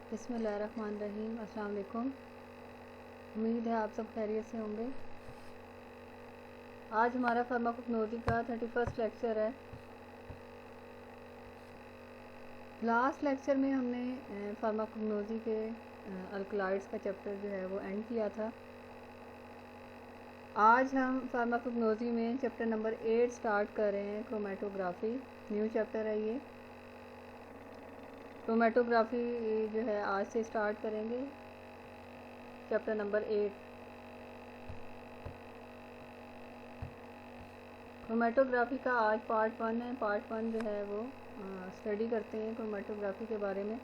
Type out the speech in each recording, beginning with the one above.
बिस्मिल्लाहिर्रहमानिर्रहीम। अस्सलाम वालेकुम। उम्मीद है आप सब खैरियत से होंगे। आज हमारा फार्माकोग्नोसी का 31st लेक्चर है। लास्ट लेक्चर में हमने फार्माकोग्नोसी के अल्कलॉइड्स का चैप्टर जो है वो एंड किया था। आज हम फार्माकोग्नोसी में चैप्टर नंबर 8 स्टार्ट कर रहे हैं। क्रोमेटोग्राफी न्यू चैप्टर है ये। क्रोमेटोग्राफी जो है आज से स्टार्ट करेंगे, चैप्टर नंबर 8। क्रोमेटोग्राफी का आज पार्ट 1 है। पार्ट 1 जो है वो स्टडी करते हैं क्रोमेटोग्राफी के बारे में।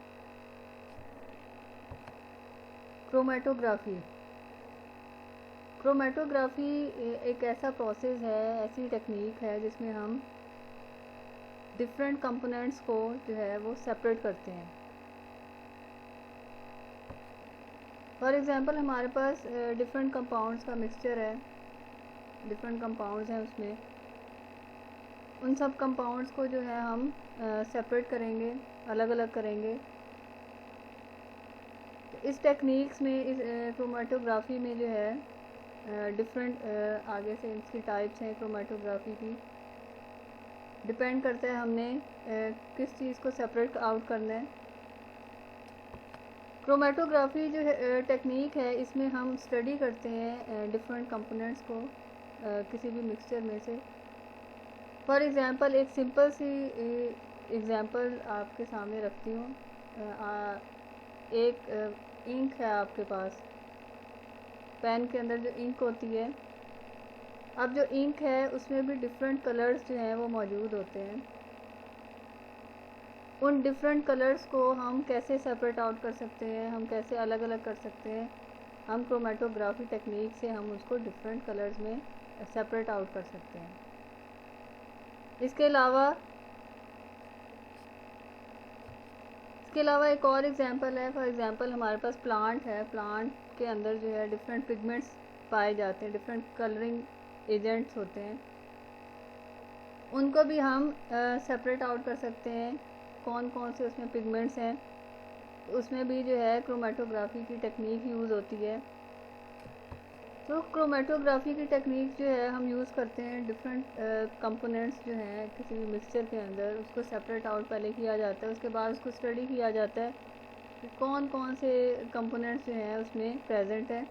क्रोमेटोग्राफी एक ऐसा प्रोसेस है, ऐसी टेक्निक है जिसमें हम डिफरेंट कंपोनेंट्स को जो है वो सेपरेट करते हैं। फॉर एग्ज़ाम्पल हमारे पास डिफरेंट कंपाउंड्स का मिक्सचर है, डिफरेंट कंपाउंड्स हैं उसमें। उन सब कंपाउंड्स को जो है हम सेपरेट करेंगे, अलग अलग करेंगे। इस टेक्निक्स में, इस क्रोमेटोग्राफी में जो है डिफरेंट आगे से इसकी टाइप्स हैं क्रोमेटोग्राफी की। डिपेंड करता है हमने किस चीज़ को सेपरेट आउट करना है। क्रोमेटोग्राफी जो है टेक्निक है, इसमें हम स्टडी करते हैं डिफरेंट कंपोनेंट्स को किसी भी मिक्सचर में से। फॉर एग्ज़ाम्पल एक सिंपल सी एग्ज़ाम्पल आपके सामने रखती हूँ। एक इंक है आपके पास, पेन के अंदर जो इंक होती है। अब जो इंक है उसमें भी डिफरेंट कलर्स जो हैं वो मौजूद होते हैं। उन डिफरेंट कलर्स को हम कैसे सेपरेट आउट कर सकते हैं, हम कैसे अलग अलग कर सकते हैं। हम क्रोमेटोग्राफी टेक्निक से हम उसको डिफरेंट कलर्स में सेपरेट आउट कर सकते हैं। इसके अलावा एक और एग्जांपल है। फॉर एग्जांपल हमारे पास प्लांट है। प्लांट के अंदर जो है डिफरेंट पिगमेंट्स पाए जाते हैं, डिफरेंट कलरिंग एजेंट्स होते हैं। उनको भी हम सेपरेट आउट कर सकते हैं, कौन कौन से उसमें पिगमेंट्स हैं। उसमें भी जो है क्रोमेटोग्राफी की टेक्निक यूज़ होती है। तो क्रोमेटोग्राफी की टेक्निक जो है हम यूज़ करते हैं डिफरेंट कंपोनेंट्स जो हैं किसी भी मिक्सचर के अंदर, उसको सेपरेट आउट पहले किया जाता है। उसके बाद उसको स्टडी किया जाता है कि कौन कौन से कंपोनेंट्स जो हैं उसमें प्रेजेंट है।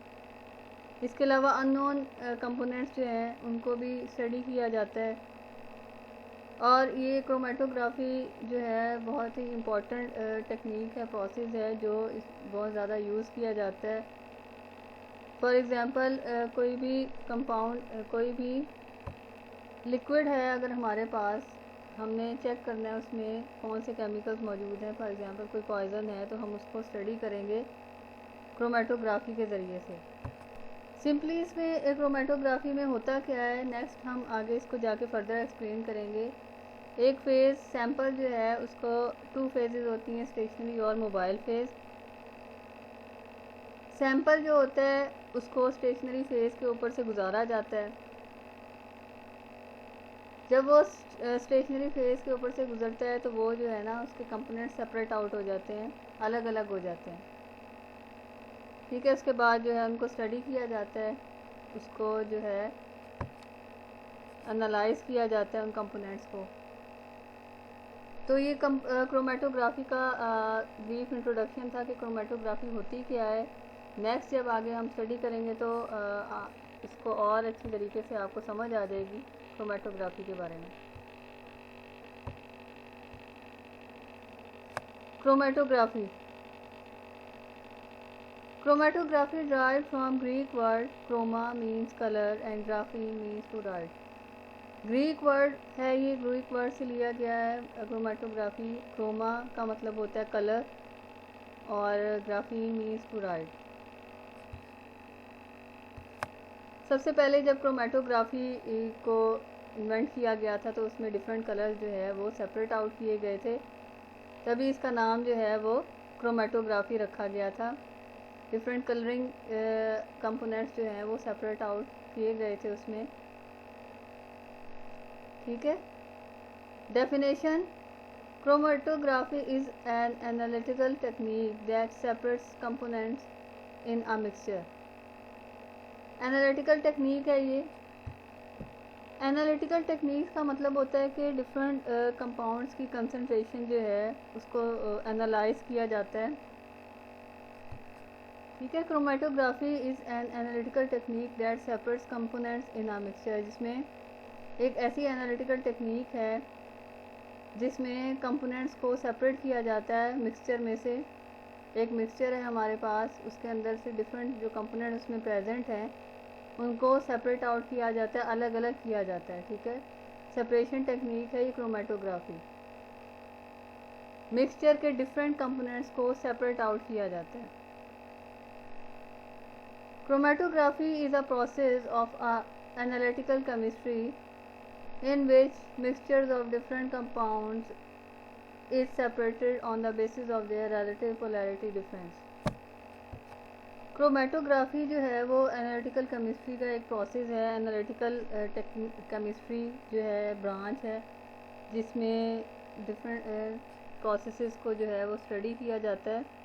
इसके अलावा अननोन कंपोनेंट्स जो हैं उनको भी स्टडी किया जाता है। और ये क्रोमेटोग्राफी जो है बहुत ही इम्पोर्टेंट टेक्निक है, प्रोसेस है जो बहुत ज़्यादा यूज़ किया जाता है। फॉर एग्ज़ाम्पल कोई भी कंपाउंड, कोई भी लिक्विड है अगर हमारे पास, हमने चेक करना है उसमें कौन से केमिकल्स मौजूद हैं। फॉर एग्ज़ाम्पल कोई पॉइज़न है तो हम उसको स्टडी करेंगे क्रोमेटोग्राफी के ज़रिए से। सिंपली इसमें क्रोमेटोग्राफी में होता क्या है, नेक्स्ट हम आगे इसको जाके फर्दर एक्सप्लेन करेंगे। एक फेज़ सैंपल जो है उसको 2 फेजेस होती हैं, स्टेशनरी और मोबाइल फेज़। सैंपल जो होता है उसको स्टेशनरी फेज़ के ऊपर से गुजारा जाता है। जब वो स्टेशनरी फेज़ के ऊपर से गुजरता है तो वो जो है ना उसके कंपोनेंट सेपरेट आउट हो जाते हैं, अलग अलग हो जाते हैं। ठीक है, उसके बाद जो है उनको स्टडी किया जाता है, उसको जो है एनालाइज किया जाता है उन कंपोनेंट्स को। तो ये क्रोमेटोग्राफी का ब्रीफ इंट्रोडक्शन था कि क्रोमेटोग्राफी होती क्या है। नेक्स्ट जब आगे हम स्टडी करेंगे तो इसको और अच्छी तरीके से आपको समझ आ जाएगी क्रोमेटोग्राफी के बारे में। Chromatography derived from Greek word chroma means color and graphy means to write। Greek word है ये, ग्रीक वर्ड से लिया गया है क्रोमेटोग्राफी। क्रोमा का मतलब होता है कलर और ग्राफी मीन्स टू राइट। सबसे पहले जब क्रोमेटोग्राफी को इन्वेंट किया गया था तो उसमें डिफरेंट कलर्स जो है वो सेपरेट आउट किए गए थे, तभी इसका नाम जो है वो क्रोमेटोग्राफी रखा गया था। डिफरेंट कलरिंग कंपोनेंट्स जो हैं वो सेपरेट आउट किए गए थे उसमें। ठीक है, definition Chromatography is an analytical technique that separates components in a mixture. Analytical technique है ये। एनालिटिकल टेक्निक का मतलब होता है कि डिफरेंट कंपाउंड्स की कंसंट्रेशन जो है उसको एनालाइज किया जाता है। ठीक है। Chromatography is an analytical technique that separates components in a mixture, जिसमें एक ऐसी एनालिटिकल टेक्निक है जिसमें कंपोनेंट्स को सेपरेट किया जाता है मिक्सचर में से। एक मिक्सचर है हमारे पास, उसके अंदर से डिफरेंट जो कंपोनेंट उसमें प्रेजेंट हैं उनको सेपरेट आउट किया जाता है, अलग अलग किया जाता है। ठीक है। सेपरेशन टेक्निक है ये क्रोमेटोग्राफी। मिक्सचर के डिफरेंट कंपोनेंट्स को सेपरेट आउट किया जाता है। Chromatography is a process of analytical chemistry in which mixtures of different compounds is separated on the basis of their relative polarity difference। Chromatography जो है वो एनालिटिकल केमिस्ट्री का एक प्रोसेस है। एनालिटिकल केमिस्ट्री जो है ब्रांच है जिसमें डिफरेंट प्रोसेसेस को जो है वो स्टडी किया जाता है।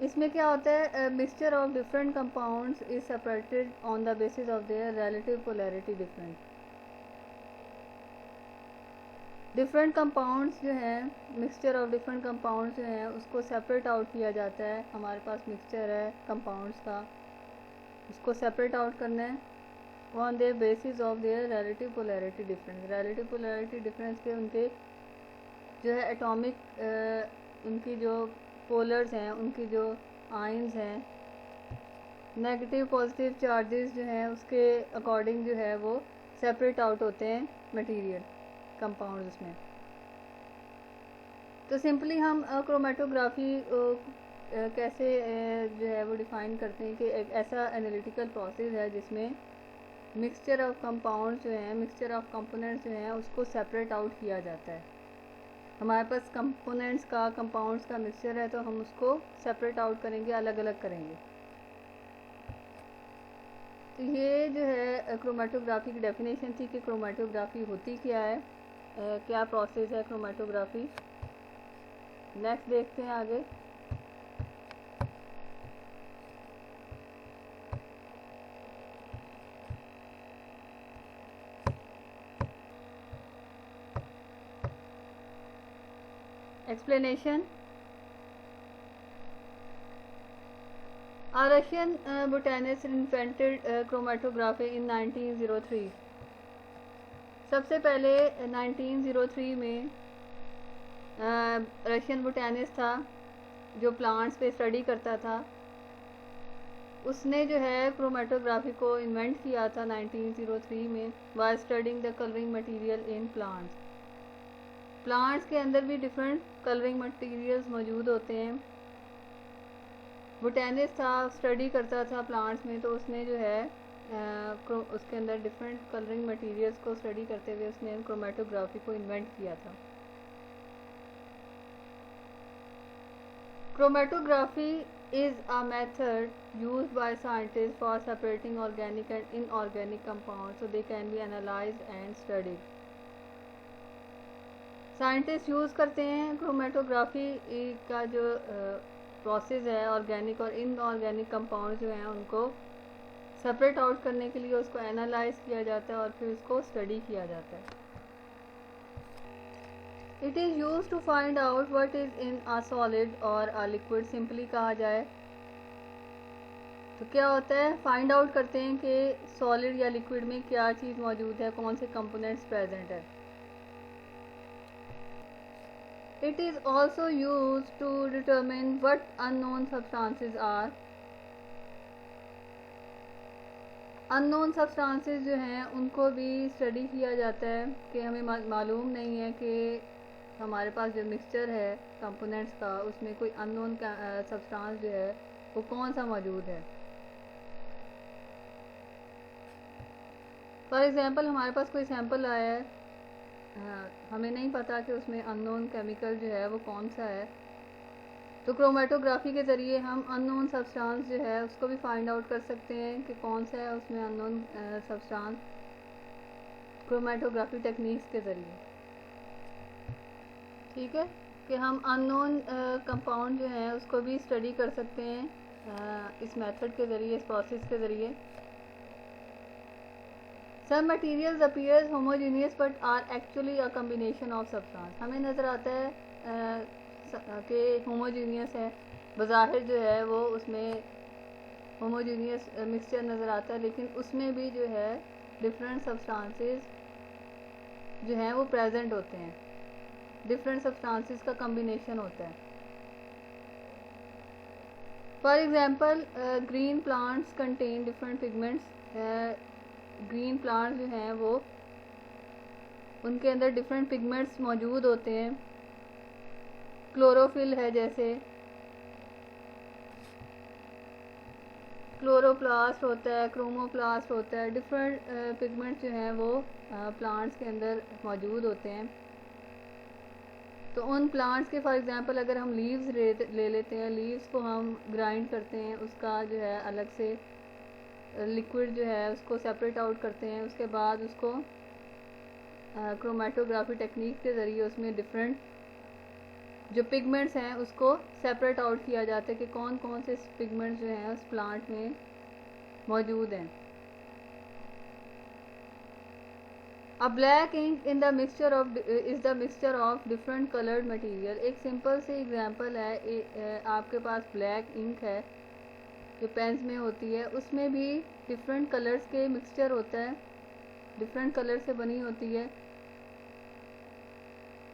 इसमें क्या होता है, mixture of different compounds is separated on the basis of their relative polarity difference. Different compounds जो हैं, मिक्सचर ऑफ डिफरेंट कंपाउंड्स जो हैं उसको सेपरेट आउट किया जाता है। हमारे पास मिक्सचर है कंपाउंड्स का, उसको सेपरेट आउट करना है on the basis of their relative polarity difference. Relative polarity difference के उनके जो है एटॉमिक उनकी जो पोलर्स हैं, उनकी जो आयंस हैं, नेगेटिव पॉजिटिव चार्जेस जो हैं उसके अकॉर्डिंग जो है वो सेपरेट आउट होते हैं मटेरियल कंपाउंड्स उसमें। तो सिंपली हम क्रोमेटोग्राफी कैसे जो है वो डिफ़ाइन करते हैं कि एक ऐसा एनालिटिकल प्रोसेस है जिसमें मिक्सचर ऑफ कंपाउंड्स जो हैं, मिक्सचर ऑफ कंपोनेंट्स जो हैं उसको सेपरेट आउट किया जाता है। हमारे पास कंपोनेंट्स का, कंपाउंड्स का मिक्सचर है तो हम उसको सेपरेट आउट करेंगे, अलग अलग करेंगे। तो ये जो है क्रोमेटोग्राफी की डेफिनेशन थी कि क्रोमेटोग्राफी होती क्या है, क्या प्रोसेस है क्रोमेटोग्राफी। नेक्स्ट देखते हैं आगे। Explanation. A Russian botanist invented chromatography in 1903। सबसे पहले 1903 में रशियन बोटानिस्ट था जो प्लांट्स पे स्टडी करता था, उसने जो है क्रोमेटोग्राफी को इन्वेंट किया था 1903 में, while studying the colouring material in plants. Plants के अंदर भी डिफरेंट कलरिंग मटेरियल्स मौजूद होते हैं। बोटेनिस्ट था, स्टडी करता था प्लांट्स में, तो उसने जो है उसके अंदर डिफरेंट कलरिंग मटेरियल्स को स्टडी करते हुए उसने क्रोमेटोग्राफी को इन्वेंट किया था। Chromatography is a method used by scientist for separating organic and inorganic compounds so they can be analysed and studied. Scientist use करते हैं क्रोमेटोग्राफी का जो प्रोसेस है ऑर्गेनिक और इनऑर्गेनिक कंपाउंड जो हैं उनको सेपरेट आउट करने के लिए उसको एनालाइज किया जाता है और फिर उसको स्टडी किया जाता है। It is use to find out what is in a solid और अ लिक्विड। सिंपली कहा जाए तो क्या होता है, फाइंड आउट करते हैं कि सॉलिड या लिक्विड में क्या चीज़ मौजूद है, कौन से कंपोनेंट्स प्रेजेंट है। It is also used to determine what unknown substances are। Unknown substances जो हैं उनको भी स्टडी किया जाता है कि हमें मालूम नहीं है कि हमारे पास जो मिक्सचर है कंपोनेंट्स का उसमें कोई अननोन सब्सटेंस जो है वो कौन सा मौजूद है। फॉर एग्ज़ाम्पल हमारे पास कोई सैंपल आया है, हमें नहीं पता कि उसमें अननोन केमिकल जो है वो कौन सा है, तो क्रोमेटोग्राफी के ज़रिए हम अननोन सब्सटेंस जो है उसको भी फाइंड आउट कर सकते हैं कि कौन सा है उसमें अननोन सब्सटेंस, क्रोमेटोग्राफी टेक्निक्स के ज़रिए। ठीक है, कि हम अननोन कंपाउंड जो है उसको भी स्टडी कर सकते हैं इस मेथड के ज़रिए, इस प्रोसेस के ज़रिए। Some materials appears homogeneous but are actually a combination of substance। हमें नज़र आता है कि होमोजीनियस है, बज़ाहिर जो है वो उसमें होमोजीनियस मिक्सचर नज़र आता है, लेकिन उसमें भी जो है डिफरेंट सब्सटेंसेस जो हैं वो प्रेजेंट होते हैं, डिफरेंट सब्सटेंसेस का कम्बिनेशन होता है। For example green plants contain different pigments. Green plants जो हैं वो उनके अंदर डिफरेंट पिगमेंट्स मौजूद होते हैं। क्लोरोफिल है, जैसे क्लोरोप्लास्ट होता है, क्रोमोप्लास्ट होता है, डिफरेंट पिगमेंट्स जो हैं वो प्लांट्स के अंदर मौजूद होते हैं। तो उन प्लांट्स के फॉर एग्जांपल अगर हम लीव्स ले लेते हैं, लीव्स को हम ग्राइंड करते हैं, उसका जो है अलग से लिक्विड जो है उसको सेपरेट आउट करते हैं, उसके बाद उसको क्रोमेटोग्राफी टेक्निक के ज़रिए उसमें डिफरेंट जो पिगमेंट्स हैं उसको सेपरेट आउट किया जाता है कि कौन कौन से पिगमेंट्स जो हैं उस प्लांट में मौजूद हैं। A black ink in the mixture of is the mixture of different colored material। एक सिंपल सी एग्जांपल है, आपके पास ब्लैक इंक है जो पेन्स में होती है, उसमें भी डिफरेंट कलर्स के मिक्सचर होता है, डिफरेंट कलर से बनी होती है।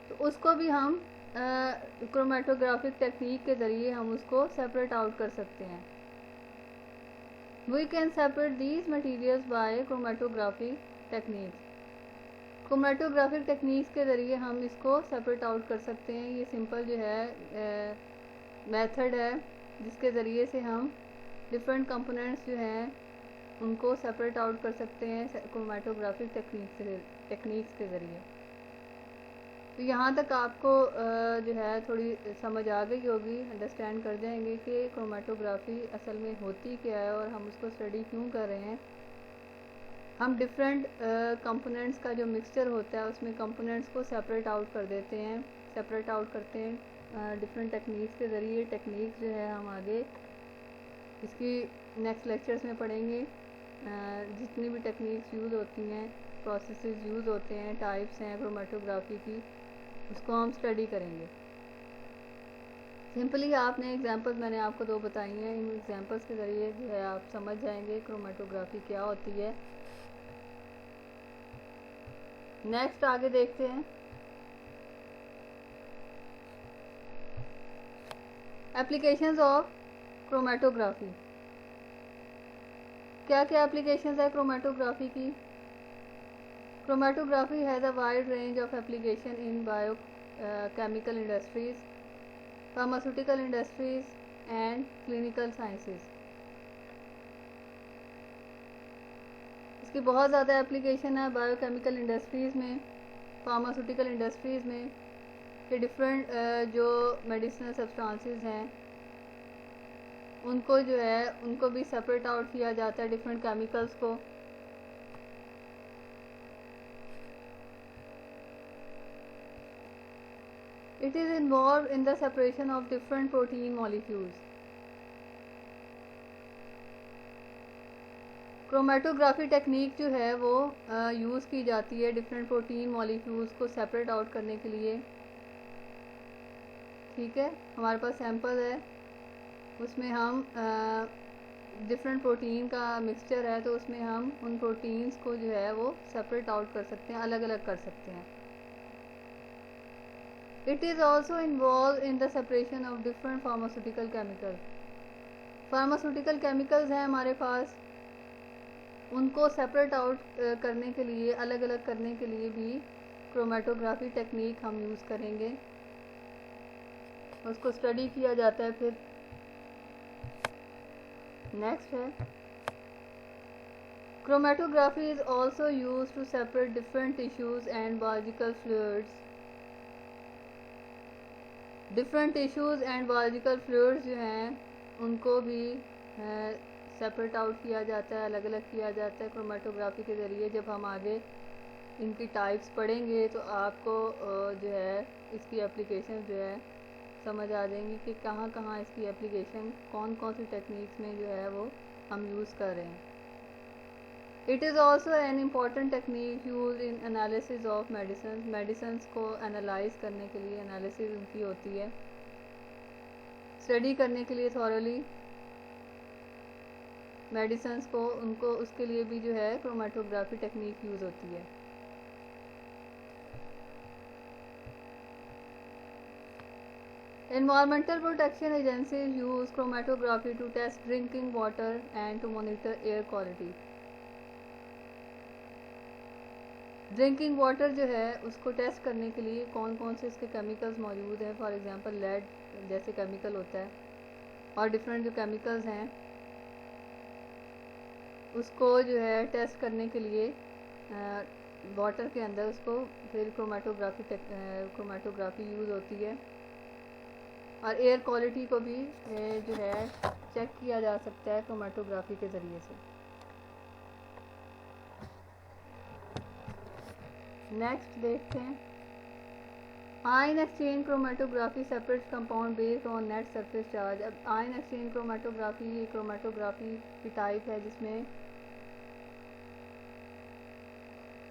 तो उसको भी हम क्रोमेटोग्राफिक टेक्निक के ज़रिए हम उसको सेपरेट आउट कर सकते हैं। We can separate these materials by chromatography techniques. Chromatographic techniques के ज़रिए हम इसको सेपरेट आउट कर सकते हैं। ये सिंपल जो है मेथड है जिसके ज़रिए से हम डिफरेंट कंपोनेंट्स जो हैं उनको सेपरेट आउट कर सकते हैं क्रोमेटोग्राफिक टेक्निक्स के ज़रिए। तो यहाँ तक आपको जो है थोड़ी समझ आ गई होगी, अंडरस्टैंड कर जाएंगे कि क्रोमेटोग्राफी असल में होती क्या है और हम उसको स्टडी क्यों कर रहे हैं। हम डिफरेंट कंपोनेंट्स का जो मिक्सचर होता है उसमें कंपोनेंट्स को सेपरेट आउट कर देते हैं, सेपरेट आउट करते हैं डिफरेंट टेक्निक्स के ज़रिए। टेक्निक्स जो है हम आगे इसकी नेक्स्ट लेक्चर्स में पढ़ेंगे। जितनी भी टेक्निक्स यूज़ होती हैं, प्रोसेसेस यूज़ होते हैं, टाइप्स हैं क्रोमेटोग्राफी की, उसको हम स्टडी करेंगे। सिंपली आपने एग्जांपल्स मैंने आपको 2 बताई हैं, इन एग्जांपल्स के ज़रिए जो है आप समझ जाएंगे क्रोमेटोग्राफी क्या होती है। नेक्स्ट आगे देखते हैं। Applications of chromatography. क्या क्या एप्लीकेशंस है क्रोमेटोग्राफी की? Chromatography has a wide range of application in bio chemical industries, pharmaceutical industries and clinical sciences. इसकी बहुत ज़्यादा एप्लीकेशन है बायोकेमिकल इंडस्ट्रीज़ में, फार्मास्यूटिकल इंडस्ट्रीज़ में, कि डिफरेंट जो मेडिसिनल सब्सटेंसेस हैं उनको जो है उनको भी सेपरेट आउट किया जाता है, डिफरेंट केमिकल्स को। It is involve in the separation of different protein molecules. Chromatography technique जो है वो यूज़ की जाती है डिफरेंट प्रोटीन मॉलिक्यूल्स को सेपरेट आउट करने के लिए। ठीक है, हमारे पास सैंपल है, उसमें हम डिफरेंट प्रोटीन का मिक्सचर है, तो उसमें हम उन प्रोटीन्स को जो है वो सेपरेट आउट कर सकते हैं, अलग अलग कर सकते हैं। It is also involve in the separation of different pharmaceutical chemical. Pharmaceutical chemicals हैं हमारे पास, उनको सेपरेट आउट करने के लिए, अलग अलग करने के लिए भी क्रोमेटोग्राफी टेक्निक हम यूज़ करेंगे, उसको स्टडी किया जाता है। फिर नेक्स्ट है chromatography is also use to separate different tissues and biological fluids. Different tissues and biological fluids जो हैं उनको भी सेपरेट आउट किया जाता है, अलग अलग किया जाता है क्रोमेटोग्राफी के ज़रिए। जब हम आगे इनकी टाइप्स पढ़ेंगे तो आपको जो है इसकी एप्लीकेशन जो है समझ आ जाएंगी कि कहाँ कहाँ इसकी एप्लीकेशन कौन कौन सी टेक्निक्स में जो है वो हम यूज़ कर रहे हैं। It is also an important technique use in analysis of medicine को एनालाइज करने के लिए, एनालिसिस उनकी होती है, स्टडी करने के लिए थॉरली मेडिसिन को, उनको उसके लिए भी जो है क्रोमेटोग्राफी टेक्निक यूज़ होती है। Environmental protection agencies use chromatography to test drinking water and to monitor air quality. Drinking water जो है उसको टेस्ट करने के लिए कौन कौन से इसके केमिकल्स मौजूद हैं, फॉर एग्जांपल लेड जैसे केमिकल होता है और डिफरेंट जो केमिकल्स हैं उसको जो है टेस्ट करने के लिए वाटर के अंदर उसको फिर क्रोमेटोग्राफी यूज़ होती है। और एयर क्वालिटी को भी जो है चेक किया जा सकता है क्रोमेटोग्राफी के ज़रिए से। नेक्स्ट देखते हैं ion exchange chromatography separate compound based on net surface charge. अब आयन एक्सचेंज क्रोमेटोग्राफी ये क्रोमेटोग्राफी की टाइप है जिसमें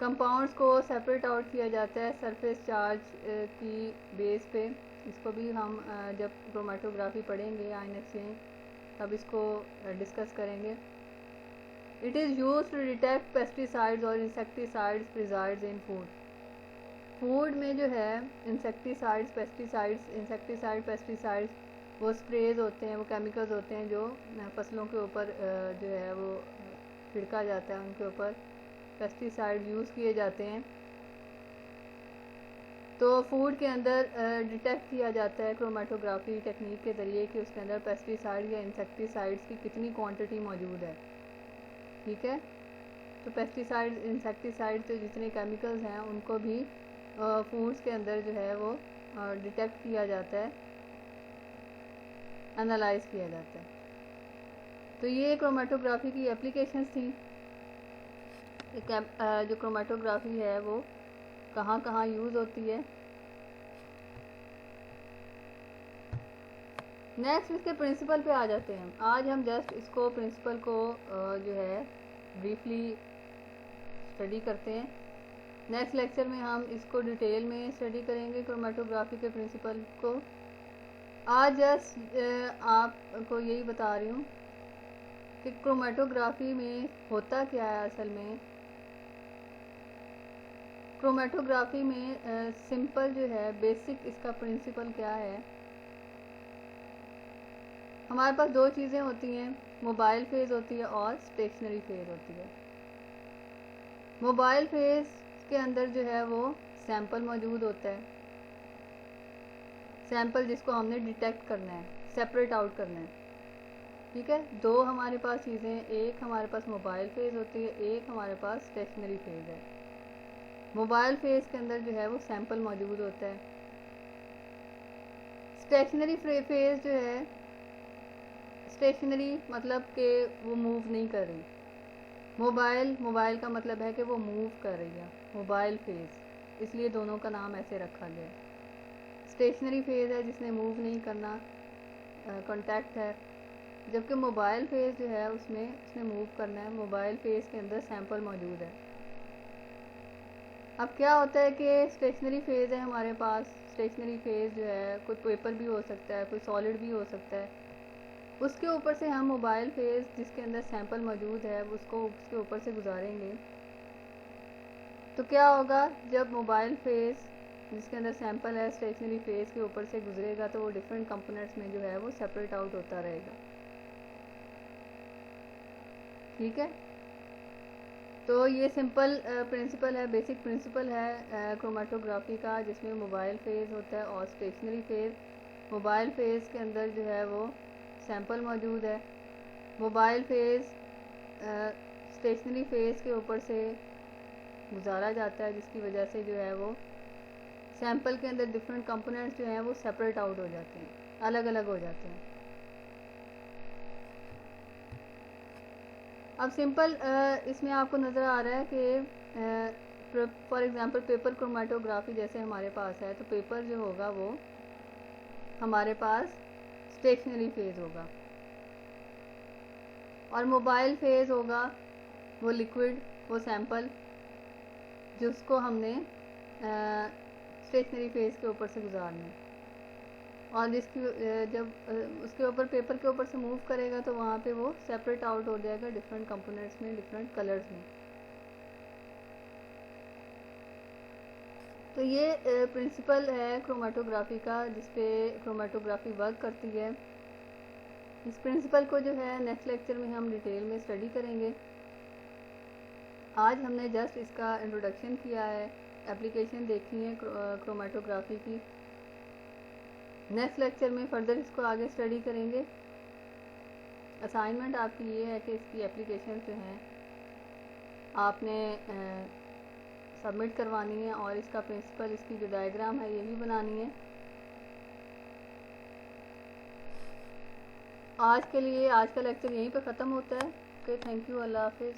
कंपाउंड्स को सेपरेट आउट किया जाता है सरफेस चार्ज की बेस पे। इसको भी हम जब क्रोमेटोग्राफी पढ़ेंगे आयन एक्सचेंज तब इसको डिस्कस करेंगे। It is use to detect pesticides और insecticides presides in food. Food में जो है इंसेक्टिसाइड्स पेस्टिसाइड्स वो स्प्रेज होते हैं, वो केमिकल्स होते हैं जो फसलों के ऊपर जो है वो छिड़का जाता है, उनके ऊपर पेस्टिसाइड यूज़ किए जाते हैं। तो फूड के अंदर डिटेक्ट किया जाता है क्रोमेटोग्राफी टेक्निक के ज़रिए कि उसके अंदर पेस्टिसाइड या इंसेक्टिसाइड्स की कितनी क्वांटिटी मौजूद है। ठीक है, तो पेस्टिसाइड इंसेक्टिसाइड जो जितने केमिकल्स हैं उनको भी फूड्स के अंदर जो है वो डिटेक्ट किया जाता है, एनालाइज किया जाता है। तो ये क्रोमेटोग्राफी की एप्लीकेशंस थी। जो क्रोमेटोग्राफी है वो कहाँ कहाँ यूज़ होती है। नेक्स्ट इसके प्रिंसिपल पे आ जाते हैं। आज हम जस्ट इसको प्रिंसिपल को जो है ब्रीफली स्टडी करते हैं। नेक्स्ट लेक्चर में हम इसको डिटेल में स्टडी करेंगे क्रोमेटोग्राफी के प्रिंसिपल को। आज जस्ट आपको यही बता रही हूँ कि क्रोमेटोग्राफी में होता क्या है असल में। क्रोमेटोग्राफी में सिंपल जो है बेसिक इसका प्रिंसिपल क्या है। हमारे पास दो चीज़ें होती हैं, मोबाइल फेज़ होती है और स्टेशनरी फेज़ होती है। मोबाइल फेज़ के अंदर जो है वो सैंपल मौजूद होता है, सैंपल जिसको हमने डिटेक्ट करना है, सेपरेट आउट करना है। ठीक है, दो हमारे पास चीज़ें, एक हमारे पास मोबाइल फेज़ होती है, एक हमारे पास स्टेशनरी फेज़ है। मोबाइल फेज़ के अंदर जो है वो सैंपल मौजूद होता है। स्टेशनरी फेज़ जो है, स्टेशनरी मतलब कि वो मूव नहीं कर रही। मोबाइल का मतलब है कि वो मूव कर रही है, मोबाइल फेज़, इसलिए दोनों का नाम ऐसे रखा गया है। स्टेशनरी फेज़ है जिसने मूव नहीं करना, कांटेक्ट है, जबकि मोबाइल फेज़ जो है उसमें उसने मूव करना है। मोबाइल फेज़ के अंदर सैंपल मौजूद है। अब क्या होता है कि स्टेशनरी फेज़ है हमारे पास। स्टेशनरी फेज़ जो है कोई पेपर भी हो सकता है, कोई सॉलिड भी हो सकता है। उसके ऊपर से हम मोबाइल फेज़ जिसके अंदर सैंपल मौजूद है उसको उसके ऊपर से गुजारेंगे। तो क्या होगा, जब मोबाइल फेज़ जिसके अंदर सैंपल है स्टेशनरी फेज़ के ऊपर से गुजरेगा तो वो डिफरेंट कंपोनेंट्स में जो है वो सेपरेट आउट होता रहेगा। ठीक है, तो ये सिंपल प्रिंसिपल है, बेसिक प्रिंसिपल है क्रोमेटोग्राफी का, जिसमें मोबाइल फेज़ होता है और स्टेशनरी फेज़। मोबाइल फेज़ के अंदर जो है वो सैंपल मौजूद है। मोबाइल फेज़ स्टेशनरी फेज़ के ऊपर से गुजारा जाता है, जिसकी वजह से जो है वो सैंपल के अंदर डिफरेंट कंपोनेंट्स जो हैं वो सेपरेट आउट हो जाते हैं, अलग अलग हो जाते हैं। अब सिंपल इसमें आपको नज़र आ रहा है कि फॉर एग्जांपल पेपर क्रोमेटोग्राफी जैसे हमारे पास है, तो पेपर जो होगा वो हमारे पास स्टेशनरी फेज होगा, और मोबाइल फेज होगा वो लिक्विड, वो सैंपल जिसको हमने स्टेशनरी फेज के ऊपर से गुजारना है, और जिसकी जब उसके ऊपर पेपर के ऊपर से मूव करेगा तो वहाँ पे वो सेपरेट आउट हो जाएगा डिफरेंट कंपोनेंट्स में, डिफरेंट कलर्स में। तो ये प्रिंसिपल है क्रोमेटोग्राफी का, जिसपे क्रोमेटोग्राफी वर्क करती है। इस प्रिंसिपल को जो है नेक्स्ट लेक्चर में हम डिटेल में स्टडी करेंगे। आज हमने जस्ट इसका इंट्रोडक्शन किया है, एप्लीकेशन देखी है क्रोमेटोग्राफी की। नेक्स्ट लेक्चर में फर्दर इसको आगे स्टडी करेंगे। असाइनमेंट आपकी ये है कि इसकी एप्लीकेशन जो हैं आपने सबमिट करवानी है, और इसका प्रिंसिपल, इसकी जो डायग्राम है ये भी बनानी है। आज के लिए आज का लेक्चर यहीं पे ख़त्म होता है। ओके, थैंक यू, अल्लाह हाफिज़।